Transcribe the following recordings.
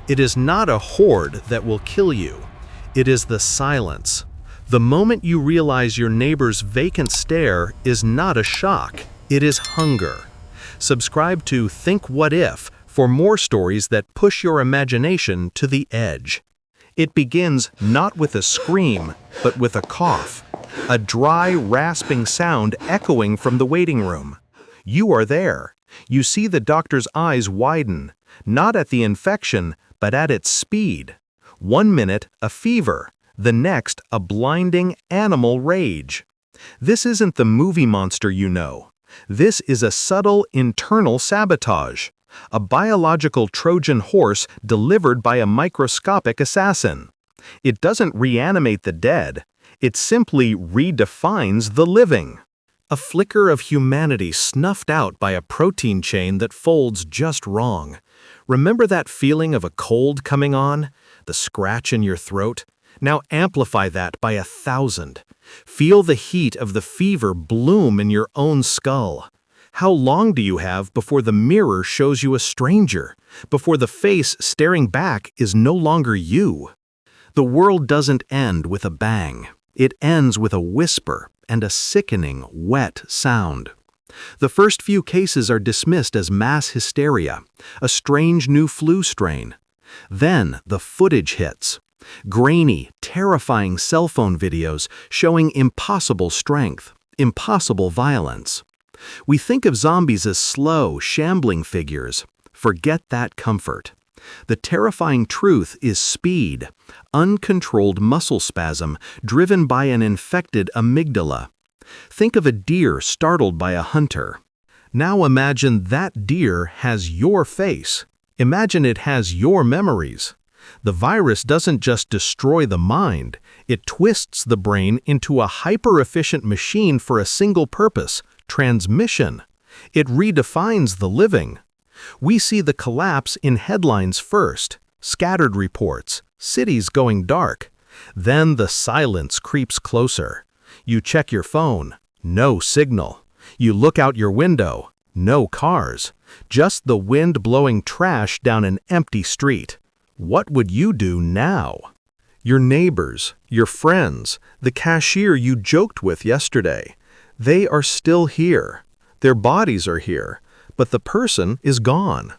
It is not a horde that will kill you. It is the silence. The moment you realize your neighbor's vacant stare is not a shock, it is hunger. Subscribe to Think What If for more stories that push your imagination to the edge. It begins not with a scream, but with a cough, a dry, rasping sound echoing from the waiting room. You are there. You see the doctor's eyes widen, not at the infection, but at its speed. 1 minute, a fever. The next, a blinding animal rage. This isn't the movie monster you know. This is a subtle internal sabotage. A biological Trojan horse delivered by a microscopic assassin. It doesn't reanimate the dead. It simply redefines the living. A flicker of humanity snuffed out by a protein chain that folds just wrong. Remember that feeling of a cold coming on? The scratch in your throat? Now amplify that by 1,000. Feel the heat of the fever bloom in your own skull. How long do you have before the mirror shows you a stranger? Before the face staring back is no longer you? The world doesn't end with a bang. It ends with a whisper and a sickening, wet sound. The first few cases are dismissed as mass hysteria, a strange new flu strain. Then the footage hits. Grainy, terrifying cell phone videos showing impossible strength, impossible violence. We think of zombies as slow, shambling figures. Forget that comfort. The terrifying truth is speed, uncontrolled muscle spasm driven by an infected amygdala. Think of a deer startled by a hunter. Now imagine that deer has your face. Imagine it has your memories. The virus doesn't just destroy the mind, it twists the brain into a hyper-efficient machine for a single purpose, transmission. It redefines the living. We see the collapse in headlines first, scattered reports, cities going dark. Then the silence creeps closer. You check your phone, no signal. You look out your window, no cars, just the wind blowing trash down an empty street. What would you do now? Your neighbors, your friends, the cashier you joked with yesterday, they are still here. Their bodies are here, but the person is gone.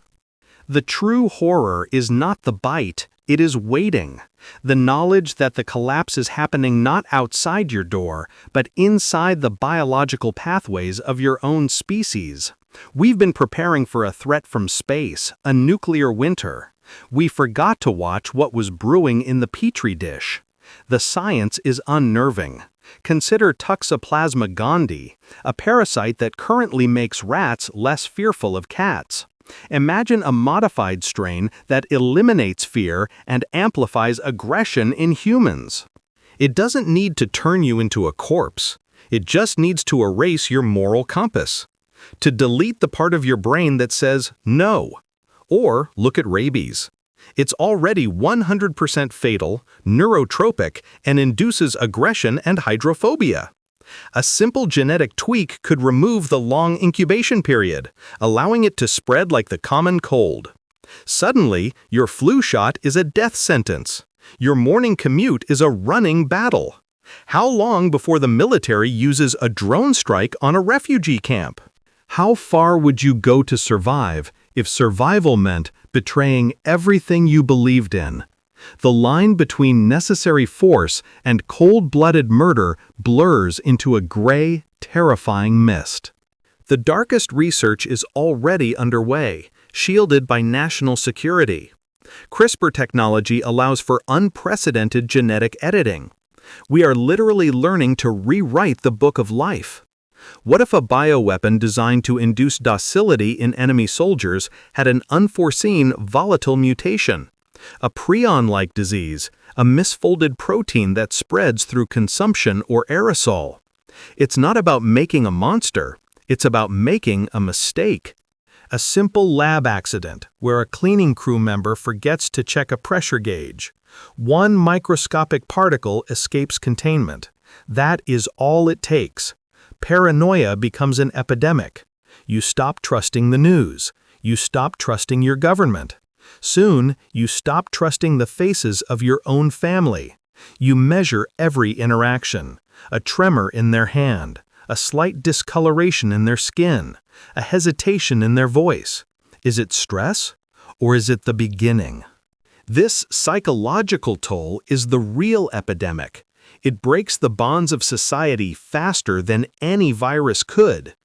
The true horror is not the bite, it is waiting. The knowledge that the collapse is happening not outside your door, but inside the biological pathways of your own species. We've been preparing for a threat from space, a nuclear winter. We forgot to watch what was brewing in the petri dish. The science is unnerving. Consider Toxoplasma gondii, a parasite that currently makes rats less fearful of cats. Imagine a modified strain that eliminates fear and amplifies aggression in humans. It doesn't need to turn you into a corpse. It just needs to erase your moral compass. To delete the part of your brain that says no. Or look at rabies. It's already 100% fatal, neurotropic, and induces aggression and hydrophobia. A simple genetic tweak could remove the long incubation period, allowing it to spread like the common cold. Suddenly, your flu shot is a death sentence. Your morning commute is a running battle. How long before the military uses a drone strike on a refugee camp? How far would you go to survive if survival meant betraying everything you believed in? The line between necessary force and cold-blooded murder blurs into a gray, terrifying mist. The darkest research is already underway, shielded by national security. CRISPR technology allows for unprecedented genetic editing. We are literally learning to rewrite the book of life. What if a bioweapon designed to induce docility in enemy soldiers had an unforeseen volatile mutation? A prion-like disease, a misfolded protein that spreads through consumption or aerosol. It's not about making a monster, it's about making a mistake. A simple lab accident where a cleaning crew member forgets to check a pressure gauge. One microscopic particle escapes containment. That is all it takes. Paranoia becomes an epidemic. You stop trusting the news. You stop trusting your government. Soon, you stop trusting the faces of your own family. You measure every interaction, a tremor in their hand, a slight discoloration in their skin, a hesitation in their voice. Is it stress, or is it the beginning? This psychological toll is the real epidemic. It breaks the bonds of society faster than any virus could.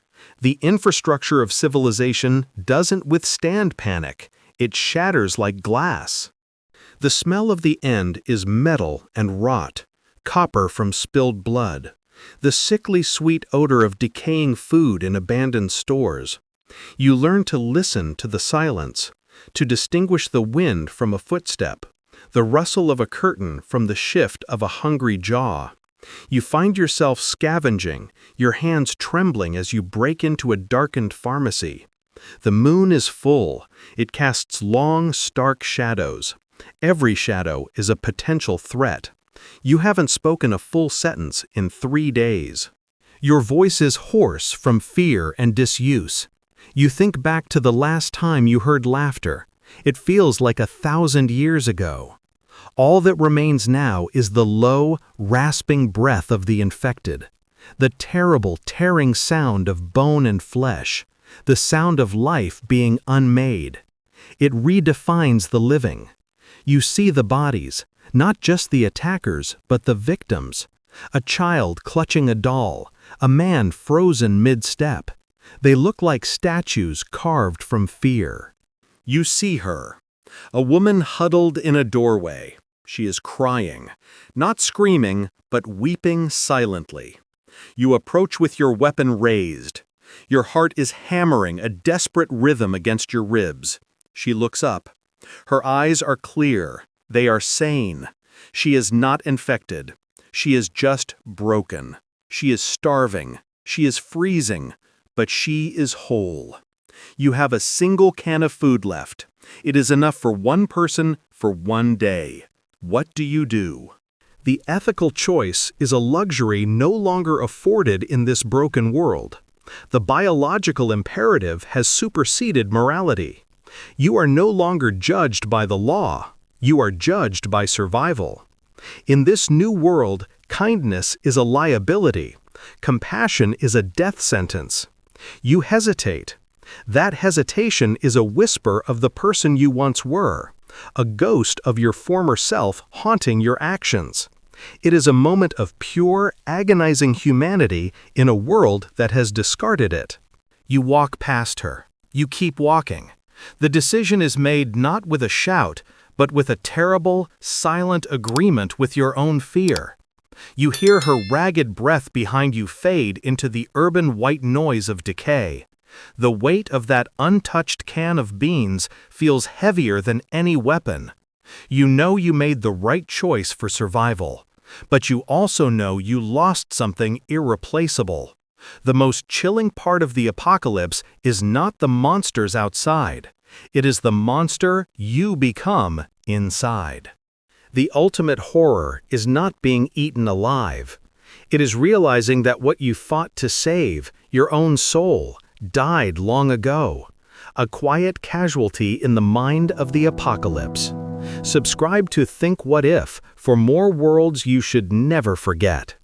The infrastructure of civilization doesn't withstand panic. It shatters like glass. The smell of the end is metal and rot, copper from spilled blood, the sickly sweet odor of decaying food in abandoned stores. You learn to listen to the silence, to distinguish the wind from a footstep, the rustle of a curtain from the shift of a hungry jaw. You find yourself scavenging, your hands trembling as you break into a darkened pharmacy. The moon is full. It casts long, stark shadows. Every shadow is a potential threat. You haven't spoken a full sentence in 3 days. Your voice is hoarse from fear and disuse. You think back to the last time you heard laughter. It feels like 1,000 years ago. All that remains now is the low, rasping breath of the infected, the terrible, tearing sound of bone and flesh, the sound of life being unmade. It redefines the living. You see the bodies, not just the attackers, but the victims. A child clutching a doll, a man frozen mid-step. They look like statues carved from fear. You see her, a woman huddled in a doorway. She is crying, not screaming, but weeping silently. You approach with your weapon raised. Your heart is hammering a desperate rhythm against your ribs. She looks up. Her eyes are clear. They are sane. She is not infected. She is just broken. She is starving. She is freezing. But she is whole. You have a single can of food left. It is enough for one person for 1 day. What do you do? The ethical choice is a luxury no longer afforded in this broken world. The biological imperative has superseded morality. You are no longer judged by the law. You are judged by survival. In this new world, kindness is a liability. Compassion is a death sentence. You hesitate. That hesitation is a whisper of the person you once were, a ghost of your former self haunting your actions. It is a moment of pure, agonizing humanity in a world that has discarded it. You walk past her. You keep walking. The decision is made not with a shout, but with a terrible, silent agreement with your own fear. You hear her ragged breath behind you fade into the urban white noise of decay. The weight of that untouched can of beans feels heavier than any weapon. You know you made the right choice for survival, but you also know you lost something irreplaceable. The most chilling part of the apocalypse is not the monsters outside. It is the monster you become inside. The ultimate horror is not being eaten alive. It is realizing that what you fought to save, your own soul, died long ago. A quiet casualty in the mind of the apocalypse. Subscribe to Think What If for more worlds you should never forget.